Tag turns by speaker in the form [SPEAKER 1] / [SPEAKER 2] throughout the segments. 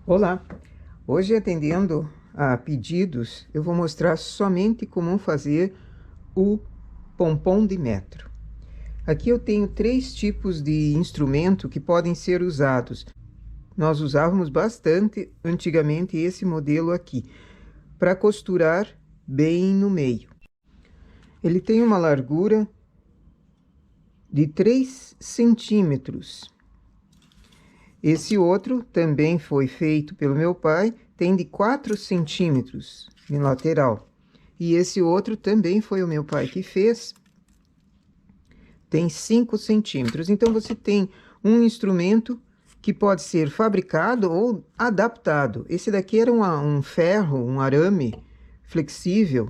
[SPEAKER 1] Olá! Hoje, atendendo a pedidos, eu vou mostrar somente como fazer o pompom de metro. Aqui eu tenho 3 tipos de instrumento que podem ser usados. Nós usávamos bastante antigamente esse modelo aqui, para costurar bem no meio. Ele tem uma largura de 3 centímetros. Esse outro também foi feito pelo meu pai, tem de 4 centímetros em lateral. E esse outro também foi o meu pai que fez, tem 5 centímetros. Então, você tem um instrumento que pode ser fabricado ou adaptado. Esse daqui era um ferro, um arame flexível,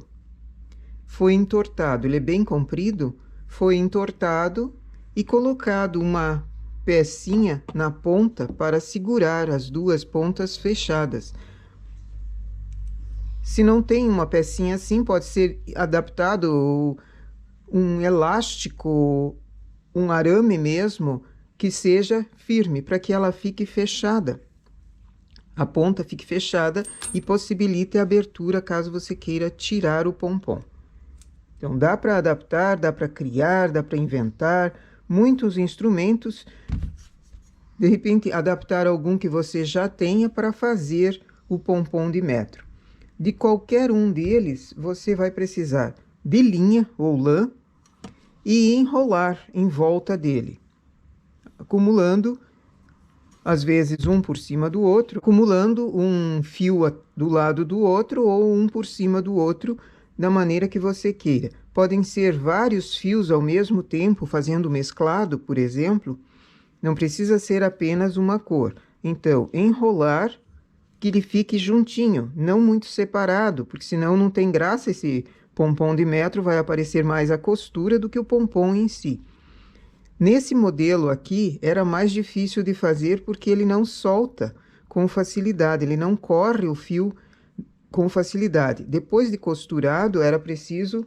[SPEAKER 1] foi entortado. Ele é bem comprido, foi entortado e colocado uma pecinha na ponta para segurar as duas pontas fechadas. Se não tem uma pecinha assim, pode ser adaptado um elástico, um arame mesmo, que seja firme, para que ela fique fechada. A ponta fique fechada e possibilite a abertura caso você queira tirar o pompom. Então, dá para adaptar, dá para criar, dá para inventar muitos instrumentos. De repente, adaptar algum que você já tenha para fazer o pompom de metro. De qualquer um deles, você vai precisar de linha ou lã e enrolar em volta dele, acumulando, às vezes, um por cima do outro, acumulando um fio do lado do outro ou um por cima do outro, da maneira que você queira. Podem ser vários fios ao mesmo tempo, fazendo mesclado, por exemplo. Não precisa ser apenas uma cor. Então, enrolar que ele fique juntinho, não muito separado, porque senão não tem graça. Esse pompom de metro vai aparecer mais a costura do que o pompom em si. Nesse modelo aqui, era mais difícil de fazer porque ele não solta com facilidade, ele não corre o fio com facilidade. Depois de costurado, era preciso,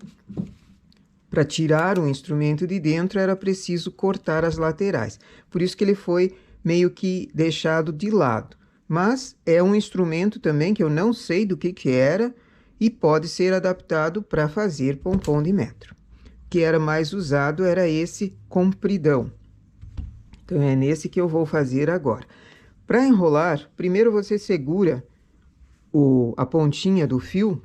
[SPEAKER 1] para tirar o instrumento de dentro, era preciso cortar as laterais. Por isso que ele foi meio que deixado de lado. Mas é um instrumento também que eu não sei do que era e pode ser adaptado para fazer pompom de metro. O que era mais usado era esse compridão. Então, é nesse que eu vou fazer agora. Para enrolar, primeiro você segura a pontinha do fio,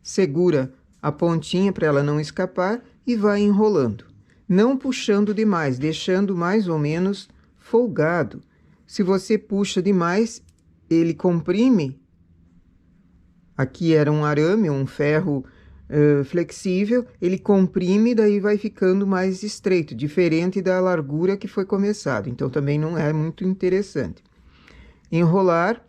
[SPEAKER 1] segura a pontinha para ela não escapar e vai enrolando. Não puxando demais, deixando mais ou menos folgado. Se você puxa demais, ele comprime. Aqui era um arame, um ferro flexível, ele comprime, daí vai ficando mais estreito, diferente da largura que foi começado. Então, também não é muito interessante. Enrolar,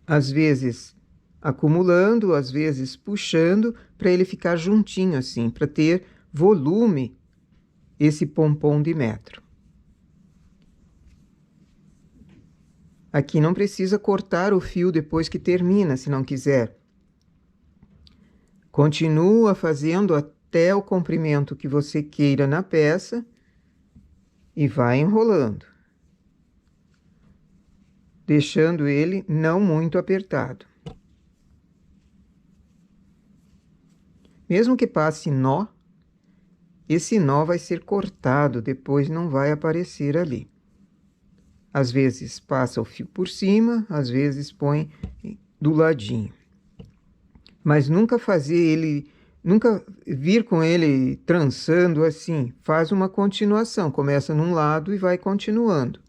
[SPEAKER 1] às vezes acumulando, às vezes puxando, para ele ficar juntinho assim, para ter volume esse pompom de metro. Aqui não precisa cortar o fio depois que termina, se não quiser. Continua fazendo até o comprimento que você queira na peça e vai enrolando, deixando ele não muito apertado. Mesmo que passe nó, esse nó vai ser cortado, depois não vai aparecer ali. Às vezes passa o fio por cima, às vezes põe do ladinho. Mas nunca fazer ele, nunca vir com ele trançando assim. Faz uma continuação, começa num lado e vai continuando.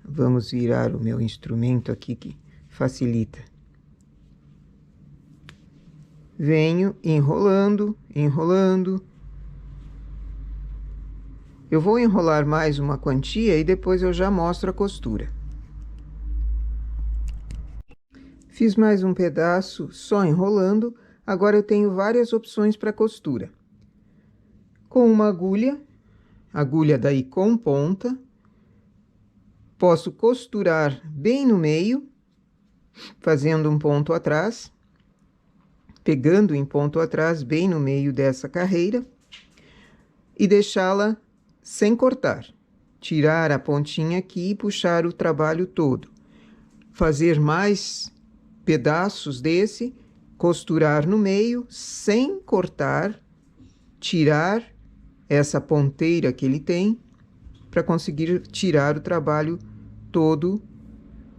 [SPEAKER 1] Vamos virar o meu instrumento aqui que facilita. Venho enrolando, enrolando. Eu vou enrolar mais uma quantia e depois eu já mostro a costura. Fiz mais um pedaço só enrolando. Agora eu tenho várias opções para costura. Com uma agulha daí com ponta, posso costurar bem no meio, fazendo um ponto atrás, pegando em ponto atrás bem no meio dessa carreira e deixá-la sem cortar. Tirar a pontinha aqui e puxar o trabalho todo. Fazer mais pedaços desse, costurar no meio, sem cortar, tirar essa ponteira que ele tem, para conseguir tirar o trabalho todo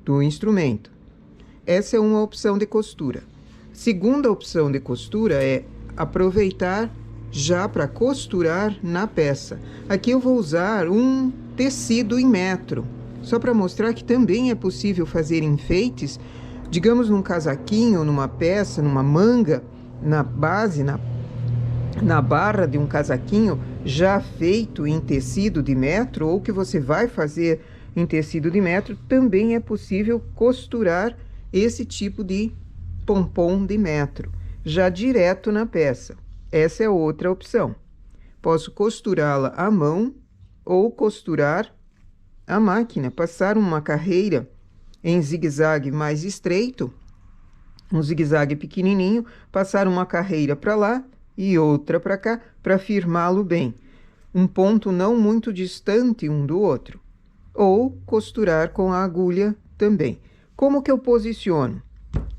[SPEAKER 1] do instrumento. Essa é uma opção de costura. Segunda opção de costura é aproveitar já para costurar na peça. Aqui eu vou usar um tecido em metro, só para mostrar que também é possível fazer enfeites, digamos num casaquinho, numa peça, numa manga, na base, na barra de um casaquinho já feito em tecido de metro, ou que você vai fazer em tecido de metro, também é possível costurar esse tipo de pompom de metro, já direto na peça. Essa é outra opção. Posso costurá-la à mão ou costurar à máquina, passar uma carreira em zigue-zague mais estreito, um zigue-zague pequenininho, passar uma carreira para lá e outra para cá, para firmá-lo bem. Um ponto não muito distante um do outro. Ou costurar com a agulha também. Como que eu posiciono?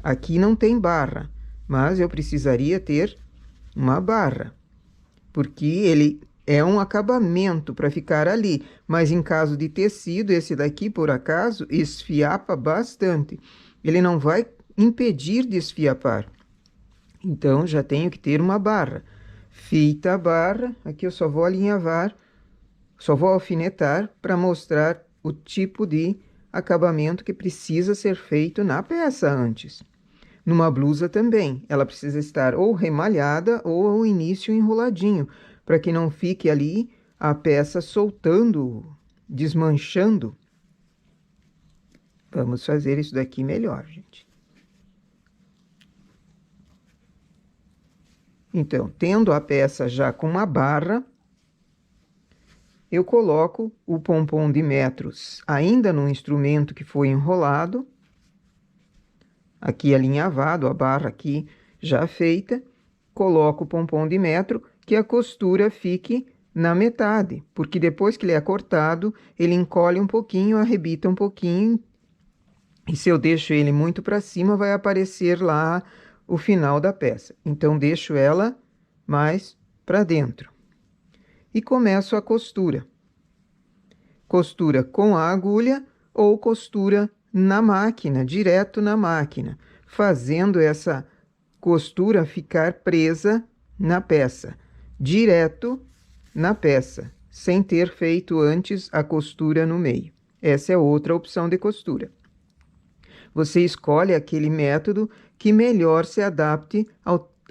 [SPEAKER 1] Aqui não tem barra, mas eu precisaria ter uma barra, porque ele é um acabamento para ficar ali, mas em caso de tecido, esse daqui, por acaso, esfiapa bastante. Ele não vai impedir de esfiapar. Então, já tenho que ter uma barra. Feita a barra, aqui eu só vou alinhavar, só vou alfinetar para mostrar o tipo de acabamento que precisa ser feito na peça antes. Numa blusa também, ela precisa estar ou remalhada ou ao início enroladinho, para que não fique ali a peça soltando, desmanchando. Vamos fazer isso daqui melhor, gente. Então, tendo a peça já com uma barra, eu coloco o pompom de metros ainda no instrumento que foi enrolado, aqui alinhavado, a barra aqui já feita, coloco o pompom de metro, que a costura fique na metade, porque depois que ele é cortado, ele encolhe um pouquinho, arrebita um pouquinho, e se eu deixo ele muito para cima, vai aparecer lá o final da peça. Então, deixo ela mais para dentro. E começo a costura. Costura com a agulha ou costura na máquina, direto na máquina, fazendo essa costura ficar presa na peça, direto na peça, sem ter feito antes a costura no meio. Essa é outra opção de costura. Você escolhe aquele método que melhor se adapte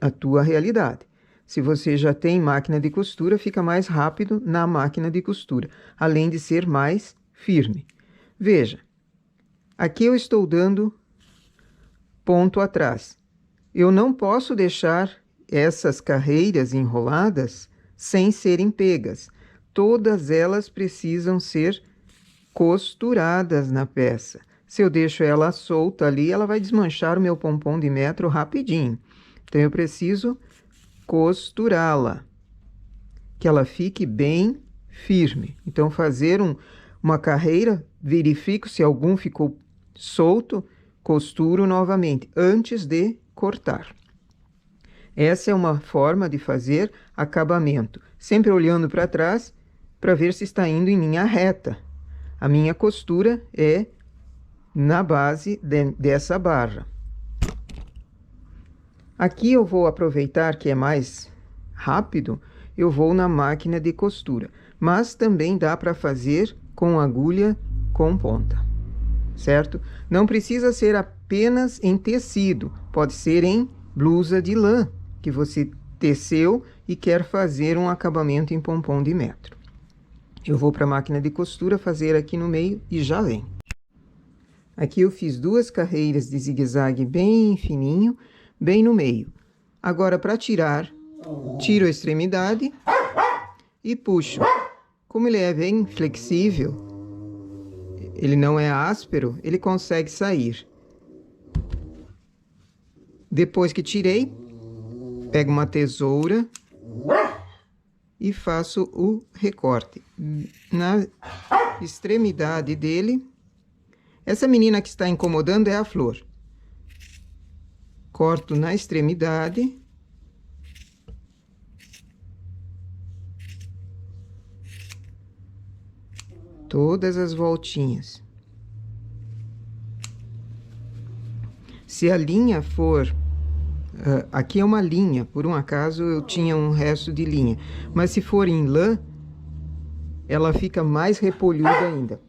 [SPEAKER 1] à tua realidade. Se você já tem máquina de costura, fica mais rápido na máquina de costura, além de ser mais firme. Veja, aqui eu estou dando ponto atrás. Eu não posso deixar essas carreiras enroladas sem serem pegas. Todas elas precisam ser costuradas na peça. Se eu deixo ela solta ali, ela vai desmanchar o meu pompom de metro rapidinho. Então, eu preciso costurá-la, que ela fique bem firme. Então, fazer uma carreira, verifico se algum ficou solto, costuro novamente, antes de cortar. Essa é uma forma de fazer acabamento, sempre olhando para trás, para ver se está indo em linha reta. A minha costura é na base dessa barra. Aqui eu vou aproveitar que é mais rápido, eu vou na máquina de costura, mas também dá para fazer com agulha com ponta, certo? Não precisa ser apenas em tecido, pode ser em blusa de lã, que você teceu e quer fazer um acabamento em pompom de metro. Eu vou para a máquina de costura fazer aqui no meio e já vem. Aqui eu fiz 2 carreiras de zigue-zague bem fininho, bem no meio. Agora, para tirar, tiro a extremidade e puxo. Como ele é bem flexível, ele não é áspero, ele consegue sair. Depois que tirei, pego uma tesoura e faço o recorte. Na extremidade dele, essa menina que está incomodando é a flor. Corto na extremidade. Todas as voltinhas. Se a linha for... aqui é uma linha, por um acaso eu tinha um resto de linha. Mas se for em lã, ela fica mais repolhuda ainda.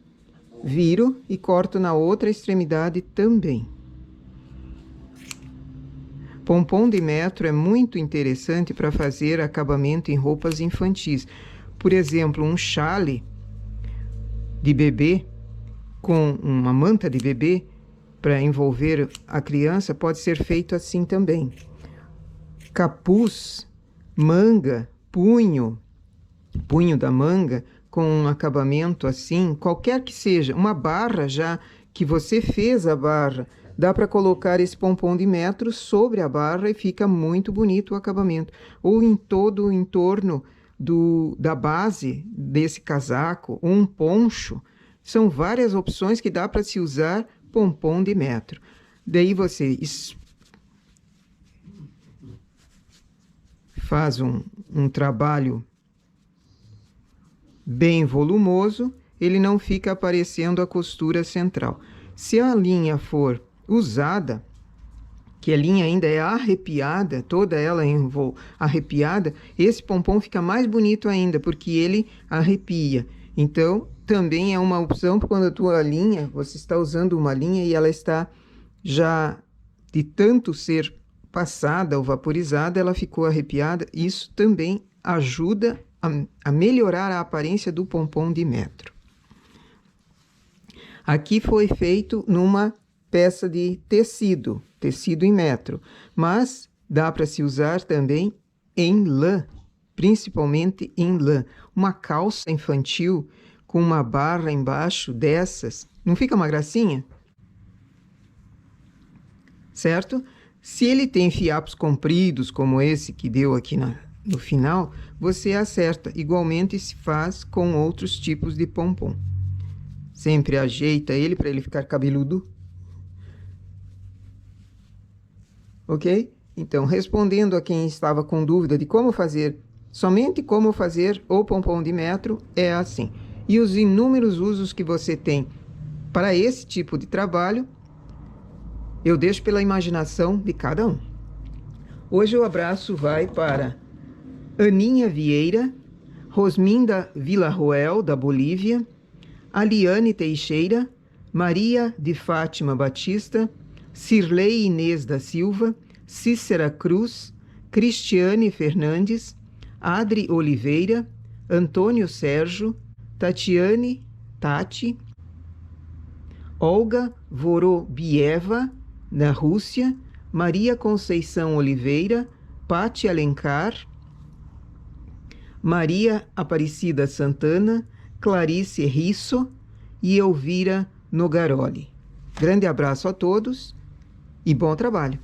[SPEAKER 1] Viro e corto na outra extremidade também. Pompom de metro é muito interessante para fazer acabamento em roupas infantis. Por exemplo, um chale de bebê com uma manta de bebê para envolver a criança pode ser feito assim também. Capuz, manga, punho da manga com um acabamento assim, qualquer que seja, uma barra já que você fez a barra, dá para colocar esse pompom de metro sobre a barra e fica muito bonito o acabamento. Ou em todo o entorno da base desse casaco, um poncho. São várias opções que dá para se usar pompom de metro. Daí você faz um trabalho bem volumoso, ele não fica aparecendo a costura central. Se a linha for usada, que a linha ainda é arrepiada, toda ela arrepiada, esse pompom fica mais bonito ainda, porque ele arrepia. Então, também é uma opção quando a tua linha, você está usando uma linha e ela está já de tanto ser passada ou vaporizada, ela ficou arrepiada. Isso também ajuda a melhorar a aparência do pompom de metro. Aqui foi feito numa peça de tecido em metro, mas dá para se usar também em lã, principalmente em lã. Uma calça infantil com uma barra embaixo dessas, não fica uma gracinha? Certo? Se ele tem fiapos compridos, como esse que deu aqui no final, você acerta. Igualmente se faz com outros tipos de pompom. Sempre ajeita ele para ele ficar cabeludo. Ok? Então, respondendo a quem estava com dúvida de como fazer, somente como fazer o pompom de metro, é assim. E os inúmeros usos que você tem para esse tipo de trabalho, eu deixo pela imaginação de cada um. Hoje o abraço vai para Aninha Vieira, Rosminda Villarroel, da Bolívia, Aliane Teixeira, Maria de Fátima Batista, Cirlei Inês da Silva, Cícera Cruz, Cristiane Fernandes, Adri Oliveira, Antônio Sérgio, Tatiane Tati, Olga Vorobieva, da Rússia, Maria Conceição Oliveira, Pati Alencar, Maria Aparecida Santana, Clarice Risso e Elvira Nogaroli. Grande abraço a todos e bom trabalho!